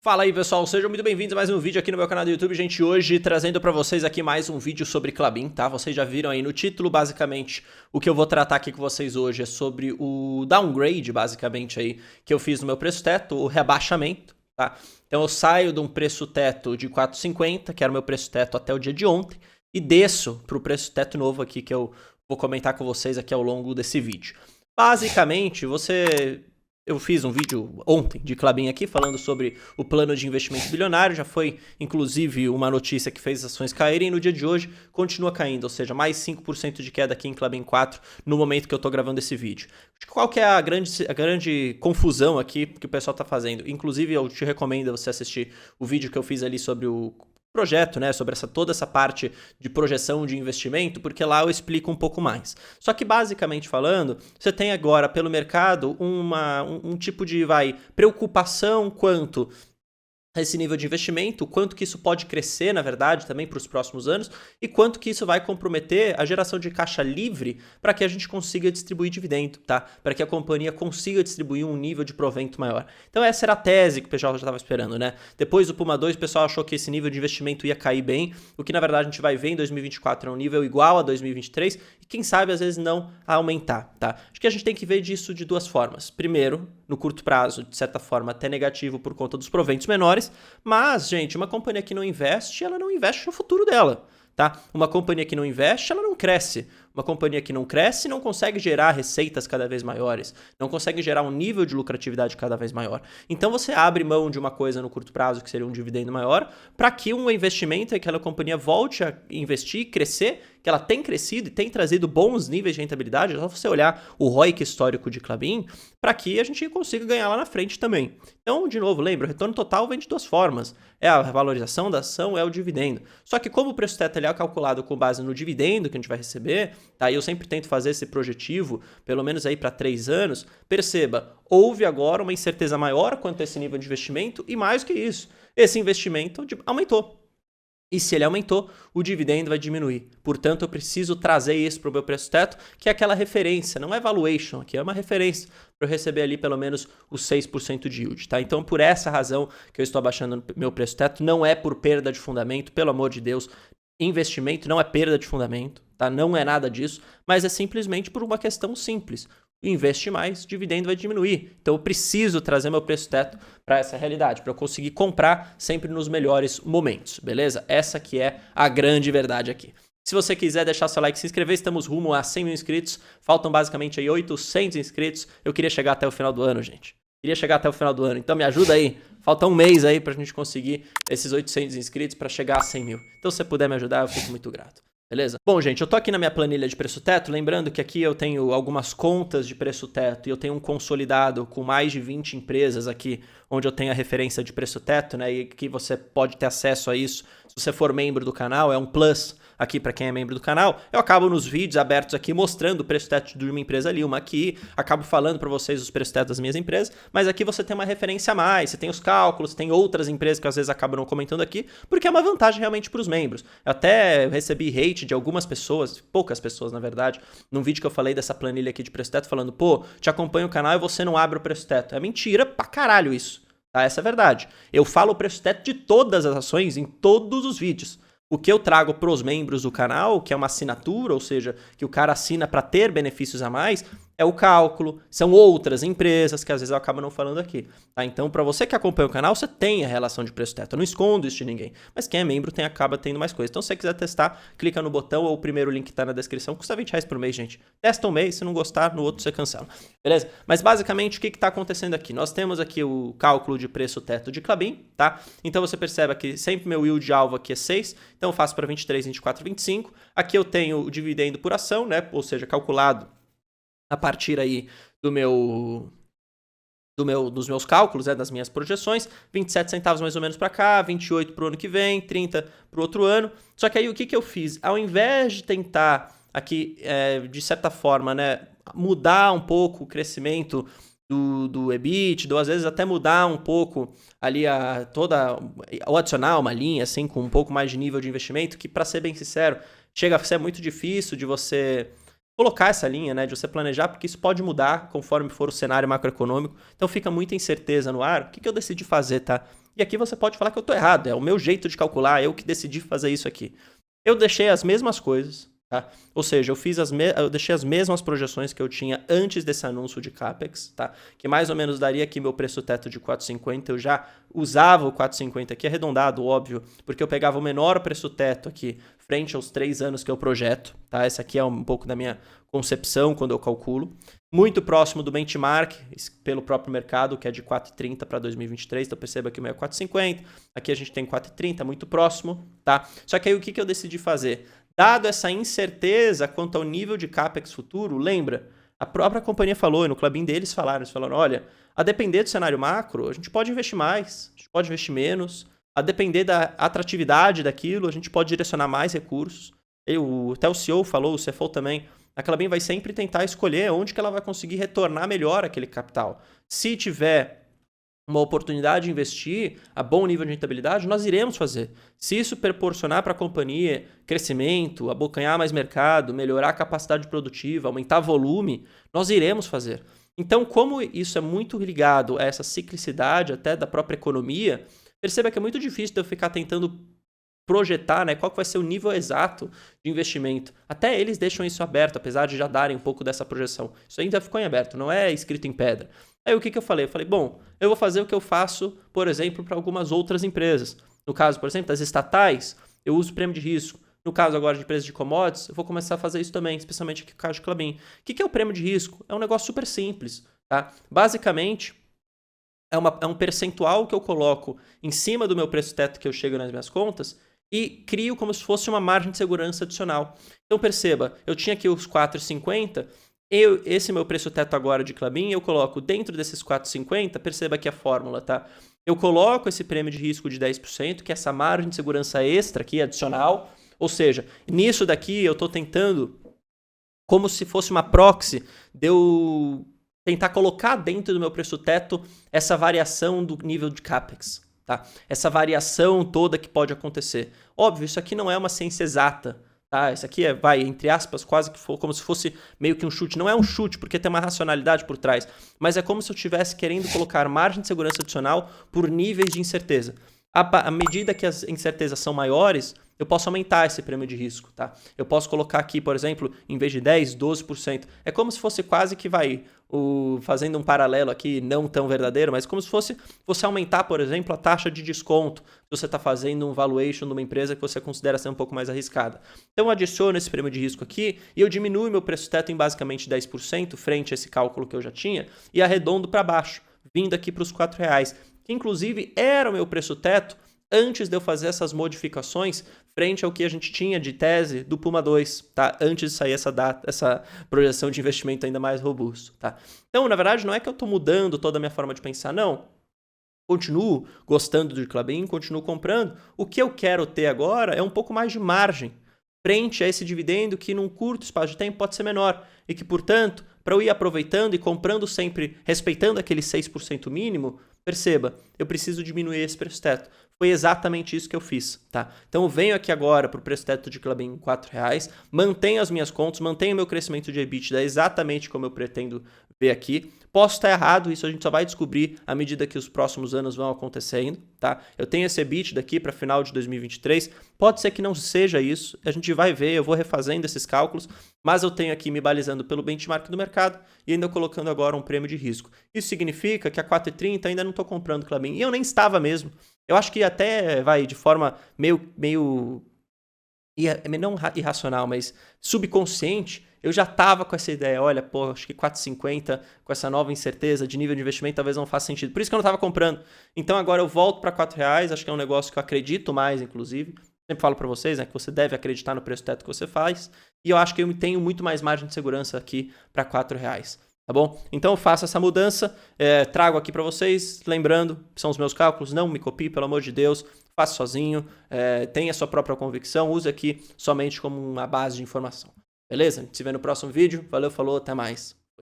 Fala aí pessoal, sejam muito bem-vindos a mais um vídeo aqui no meu canal do YouTube, gente. Hoje trazendo pra vocês aqui mais um vídeo sobre Klabin, tá? Vocês já viram aí no título, basicamente, o que eu vou tratar aqui com vocês hoje é sobre o downgrade, basicamente, aí, que eu fiz no meu preço teto, o rebaixamento, tá? Então eu saio de um preço teto de 4,50, que era o meu preço teto até o dia de ontem, e desço pro preço teto novo aqui, que eu vou comentar com vocês aqui ao longo desse vídeo. Basicamente, Eu fiz um vídeo ontem de Klabin aqui falando sobre o plano de investimento bilionário, já foi inclusive uma notícia que fez as ações caírem, e no dia de hoje continua caindo, ou seja, mais 5% de queda aqui em Klabin 4 no momento que eu tô gravando esse vídeo. Qual que é a grande confusão aqui que o pessoal tá fazendo? Inclusive eu te recomendo você assistir o vídeo que eu fiz ali sobre o projeto, né, sobre toda essa parte de projeção de investimento, porque lá eu explico um pouco mais. Só que basicamente falando, você tem agora pelo mercado um tipo de preocupação quanto a esse nível de investimento, quanto que isso pode crescer, na verdade, também para os próximos anos, e quanto que isso vai comprometer a geração de caixa livre para que a gente consiga distribuir dividendo, tá? Para que a companhia consiga distribuir um nível de provento maior. Então essa era a tese que o pessoal já estava esperando, né? Depois do Puma 2, o pessoal achou que esse nível de investimento ia cair bem, o que na verdade a gente vai ver em 2024 é um nível igual a 2023, e quem sabe às vezes não aumentar, tá? Acho que a gente tem que ver disso de duas formas. Primeiro, no curto prazo, de certa forma, até negativo por conta dos proventos menores, mas, gente, uma companhia que não investe, ela não investe no futuro dela, tá? Uma companhia que não investe, ela não cresce. Uma companhia que não cresce não consegue gerar receitas cada vez maiores, não consegue gerar um nível de lucratividade cada vez maior. Então você abre mão de uma coisa no curto prazo, que seria um dividendo maior, para que um investimento em aquela companhia volte a investir, crescer, que ela tem crescido e tem trazido bons níveis de rentabilidade. É só você olhar o ROIC histórico de Klabin, para que a gente consiga ganhar lá na frente também. Então, de novo, lembra, o retorno total vem de duas formas. É a valorização da ação, é o dividendo. Só que como o preço teto ele é calculado com base no dividendo que a gente vai receber, tá? E eu sempre tento fazer esse projetivo, pelo menos aí para 3 anos, perceba, houve agora uma incerteza maior quanto a esse nível de investimento e mais que isso, esse investimento aumentou. E se ele aumentou, o dividendo vai diminuir. Portanto, eu preciso trazer isso para o meu preço teto, que é aquela referência, não é valuation aqui, é uma referência para eu receber ali pelo menos os 6% de yield, tá? Então, por essa razão que eu estou abaixando meu preço teto, não é por perda de fundamento, pelo amor de Deus, investimento não é perda de fundamento, tá? Não é nada disso, mas é simplesmente por uma questão simples. Investe mais, dividendo vai diminuir. Então eu preciso trazer meu preço teto para essa realidade, para eu conseguir comprar sempre nos melhores momentos, beleza? Essa que é a grande verdade aqui. Se você quiser deixar seu like e se inscrever, estamos rumo a 100 mil inscritos. Faltam basicamente aí 800 inscritos. Eu queria chegar até o final do ano, gente. Queria chegar até o final do ano, então me ajuda aí. Falta um mês aí pra gente conseguir esses 800 inscritos para chegar a 100 mil. Então se você puder me ajudar, eu fico muito grato. Beleza? Bom, gente, eu tô aqui na minha planilha de preço teto, lembrando que aqui eu tenho algumas contas de preço teto e eu tenho um consolidado com mais de 20 empresas aqui, onde eu tenho a referência de preço teto, né, e que você pode ter acesso a isso se você for membro do canal, é um plus aqui para quem é membro do canal. Eu acabo nos vídeos abertos aqui mostrando o preço teto de uma empresa ali, uma aqui, acabo falando para vocês os preços tetos das minhas empresas, mas aqui você tem uma referência a mais, você tem os cálculos, tem outras empresas que às vezes acabam não comentando aqui, porque é uma vantagem realmente para os membros. Eu até recebi hate de algumas pessoas, poucas pessoas na verdade, num vídeo que eu falei dessa planilha aqui de preço teto, falando, pô, te acompanho o canal e você não abre o preço teto. É mentira pra caralho isso, tá? Essa é a verdade. Eu falo o preço teto de todas as ações em todos os vídeos. O que eu trago para os membros do canal, que é uma assinatura, ou seja, que o cara assina para ter benefícios a mais, é o cálculo, são outras empresas que às vezes eu acabo não falando aqui. Tá? Então, para você que acompanha o canal, você tem a relação de preço teto. Eu não escondo isso de ninguém. Mas quem é membro acaba tendo mais coisas. Então, se você quiser testar, clica no botão ou o primeiro link que está na descrição. Custa R$20 por mês, gente. Testa um mês, se não gostar, no outro você cancela. Beleza? Mas basicamente, o que está acontecendo aqui? Nós temos aqui o cálculo de preço teto de Klabin, tá? Então, você percebe que sempre meu yield alvo aqui é 6. Então, eu faço para 23, 24, 25. Aqui eu tenho o dividendo por ação, né? Ou seja, calculado a partir aí dos meus cálculos, das minhas projeções, 27 centavos mais ou menos para cá, 28 para o ano que vem, 30 para o outro ano. Só que aí o que eu fiz? Ao invés de tentar aqui, de certa forma, né, mudar um pouco o crescimento do EBITDA, ou às vezes até mudar um pouco ali ou adicionar uma linha assim com um pouco mais de nível de investimento, que para ser bem sincero, chega a ser muito difícil de você colocar essa linha, né, de você planejar, porque isso pode mudar conforme for o cenário macroeconômico, então fica muita incerteza no ar. O que eu decidi fazer, tá? E aqui você pode falar que eu tô errado, é o meu jeito de calcular, eu que decidi fazer isso aqui. Eu deixei as mesmas coisas, tá? Ou seja, eu deixei as mesmas projeções que eu tinha antes desse anúncio de CAPEX, tá? Que mais ou menos daria aqui meu preço teto de 4,50. Eu já usava o 4,50 aqui arredondado, óbvio, porque eu pegava o menor preço teto aqui frente aos 3 anos que eu projeto, tá? Essa aqui é um pouco da minha concepção quando eu calculo. Muito próximo do benchmark, pelo próprio mercado, que é de 4,30 para 2023. Então perceba que o meu é 4,50. Aqui a gente tem 4,30, muito próximo, tá? Só que aí o que eu decidi fazer? Dado essa incerteza quanto ao nível de CAPEX futuro, lembra, a própria companhia falou, e no Klabin deles eles falaram, olha, a depender do cenário macro, a gente pode investir mais, a gente pode investir menos, a depender da atratividade daquilo, a gente pode direcionar mais recursos. Até o CEO falou, o CFO também, a Klabin vai sempre tentar escolher onde que ela vai conseguir retornar melhor aquele capital. Se tiver uma oportunidade de investir a bom nível de rentabilidade, nós iremos fazer. Se isso proporcionar para a companhia crescimento, abocanhar mais mercado, melhorar a capacidade produtiva, aumentar volume, nós iremos fazer. Então, como isso é muito ligado a essa ciclicidade até da própria economia, perceba que é muito difícil de eu ficar tentando projetar, né, qual que vai ser o nível exato de investimento. Até eles deixam isso aberto, apesar de já darem um pouco dessa projeção. Isso ainda ficou em aberto, não é escrito em pedra. Aí o que eu falei? Eu falei, bom, eu vou fazer o que eu faço, por exemplo, para algumas outras empresas. No caso, por exemplo, das estatais, eu uso prêmio de risco. No caso agora de empresas de commodities, eu vou começar a fazer isso também, especialmente aqui no caso de Klabin. O que é o prêmio de risco? É um negócio super simples, tá? Basicamente, é um percentual que eu coloco em cima do meu preço teto que eu chego nas minhas contas e crio como se fosse uma margem de segurança adicional. Então perceba, eu tinha aqui os 4,50, esse meu preço teto agora de Klabin, eu coloco dentro desses 4,50, perceba aqui a fórmula, tá? Eu coloco esse prêmio de risco de 10%, que é essa margem de segurança extra aqui, adicional, ou seja, nisso daqui eu estou tentando, como se fosse uma proxy, de eu tentar colocar dentro do meu preço teto essa variação do nível de CAPEX. Tá? Essa variação toda que pode acontecer. Óbvio, isso aqui não é uma ciência exata. Tá? Isso aqui vai, entre aspas, quase que como se fosse meio que um chute. Não é um chute, porque tem uma racionalidade por trás. Mas é como se eu estivesse querendo colocar margem de segurança adicional por níveis de incerteza. À medida que as incertezas são maiores, eu posso aumentar esse prêmio de risco. Tá? Eu posso colocar aqui, por exemplo, em vez de 10%, 12%. É como se fosse quase que fazendo um paralelo aqui, não tão verdadeiro, mas como se fosse você aumentar, por exemplo, a taxa de desconto se você está fazendo um valuation de uma empresa que você considera ser um pouco mais arriscada. Então eu adiciono esse prêmio de risco aqui e eu diminuo meu preço teto em basicamente 10% frente a esse cálculo que eu já tinha e arredondo para baixo, vindo aqui para os R$4, que inclusive era o meu preço teto antes de eu fazer essas modificações frente ao que a gente tinha de tese do Puma 2, tá? Antes de sair essa projeção de investimento ainda mais robusto, tá? Então, na verdade, não é que eu estou mudando toda a minha forma de pensar, não. Continuo gostando do Klabin, continuo comprando. O que eu quero ter agora é um pouco mais de margem frente a esse dividendo que num curto espaço de tempo pode ser menor e que, portanto, para eu ir aproveitando e comprando sempre, respeitando aquele 6% mínimo, perceba, eu preciso diminuir esse preço teto. Foi exatamente isso que eu fiz, tá? Então eu venho aqui agora para o preço teto de Klabin em R$4, mantenho as minhas contas, mantenho o meu crescimento de EBITDA exatamente como eu pretendo ver aqui. Posso estar errado, isso a gente só vai descobrir à medida que os próximos anos vão acontecendo, tá? Eu tenho esse EBITDA aqui para final de 2023, pode ser que não seja isso, a gente vai ver, eu vou refazendo esses cálculos, mas eu tenho aqui me balizando pelo benchmark do mercado e ainda colocando agora um prêmio de risco. Isso significa que a 4,30 ainda não estou comprando Klabin, e eu nem estava mesmo. Eu acho que até vai de forma meio não irracional, mas subconsciente, eu já estava com essa ideia, olha, pô, acho que 4,50 com essa nova incerteza de nível de investimento talvez não faça sentido. Por isso que eu não estava comprando. Então agora eu volto para R$4, acho que é um negócio que eu acredito mais, inclusive. Sempre falo para vocês, né, que você deve acreditar no preço teto que você faz. E eu acho que eu tenho muito mais margem de segurança aqui para R$4. Tá bom? Então eu faço essa mudança, trago aqui para vocês, lembrando, são os meus cálculos, não me copie, pelo amor de Deus, faça sozinho, tenha sua própria convicção, use aqui somente como uma base de informação. Beleza? A gente se vê no próximo vídeo, valeu, falou, até mais.